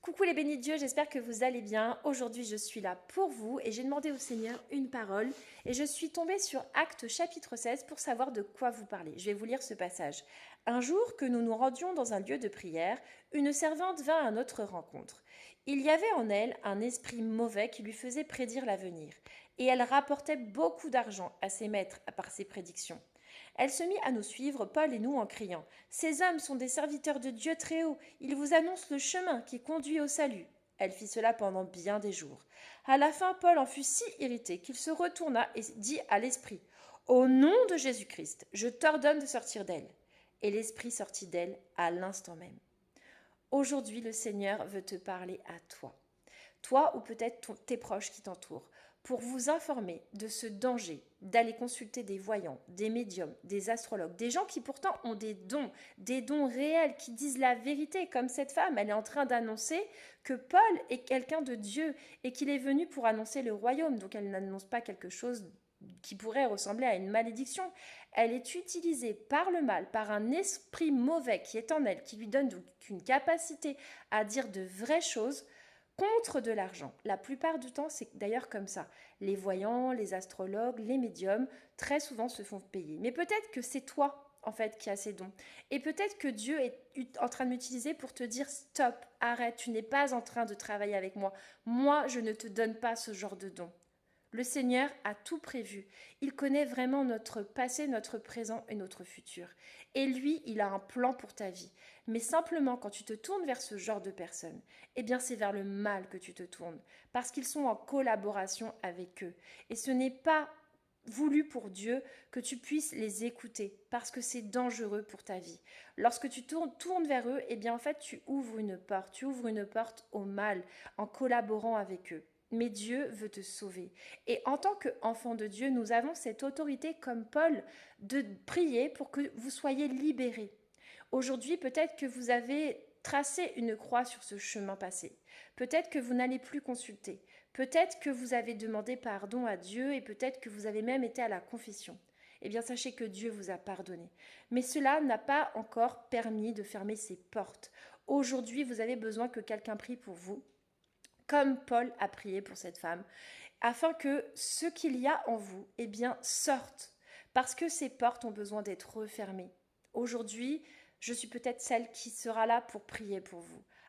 Coucou les bénis de Dieu, j'espère que vous allez bien. Aujourd'hui, je suis là pour vous et j'ai demandé au Seigneur une parole et je suis tombée sur Actes chapitre 16 pour savoir de quoi vous parlez. Je vais vous lire ce passage. Un jour que nous nous rendions dans un lieu de prière, une servante vint à notre rencontre. Il y avait en elle un esprit mauvais qui lui faisait prédire l'avenir et elle rapportait beaucoup d'argent à ses maîtres par ses prédictions. Elle se mit à nous suivre, Paul et nous, en criant: Ces hommes sont des serviteurs de Dieu très haut, ils vous annoncent le chemin qui conduit au salut. Elle fit cela pendant bien des jours. À la fin, Paul en fut si irrité qu'il se retourna et dit à l'esprit: Au nom de Jésus-Christ, je t'ordonne de sortir d'elle. Et l'esprit sortit d'elle à l'instant même. Aujourd'hui, le Seigneur veut te parler à toi. Toi ou peut-être tes proches qui t'entourent, pour vous informer de ce danger d'aller consulter des voyants, des médiums, des astrologues, des gens qui pourtant ont des dons réels, qui disent la vérité, comme cette femme, elle est en train d'annoncer que Paul est quelqu'un de Dieu et qu'il est venu pour annoncer le royaume, donc elle n'annonce pas quelque chose qui pourrait ressembler à une malédiction. Elle est utilisée par le mal, par un esprit mauvais qui est en elle, qui lui donne donc une capacité à dire de vraies choses contre de l'argent. La plupart du temps, c'est d'ailleurs comme ça. Les voyants, les astrologues, les médiums, très souvent se font payer. Mais peut-être que c'est toi, en fait, qui as ces dons. Et peut-être que Dieu est en train de m'utiliser pour te dire: stop, arrête, tu n'es pas en train de travailler avec moi. Moi, je ne te donne pas ce genre de dons. Le Seigneur a tout prévu. Il connaît vraiment notre passé, notre présent et notre futur. Et lui, il a un plan pour ta vie. Mais simplement, quand tu te tournes vers ce genre de personnes, eh bien, c'est vers le mal que tu te tournes. Parce qu'ils sont en collaboration avec eux. Et ce n'est pas voulu pour Dieu que tu puisses les écouter, parce que c'est dangereux pour ta vie. Lorsque tu tournes vers eux, eh bien, en fait, tu ouvres une porte au mal, en collaborant avec eux. Mais Dieu veut te sauver. Et en tant qu'enfant de Dieu, nous avons cette autorité, comme Paul, de prier pour que vous soyez libérés. Aujourd'hui, peut-être que vous avez tracé une croix sur ce chemin passé. Peut-être que vous n'allez plus consulter. Peut-être que vous avez demandé pardon à Dieu et peut-être que vous avez même été à la confession. Eh bien, sachez que Dieu vous a pardonné. Mais cela n'a pas encore permis de fermer ses portes. Aujourd'hui, vous avez besoin que quelqu'un prie pour vous, comme Paul a prié pour cette femme, afin que ce qu'il y a en vous, eh bien, sorte, parce que ces portes ont besoin d'être refermées. Aujourd'hui, je suis peut-être celle qui sera là pour prier pour vous.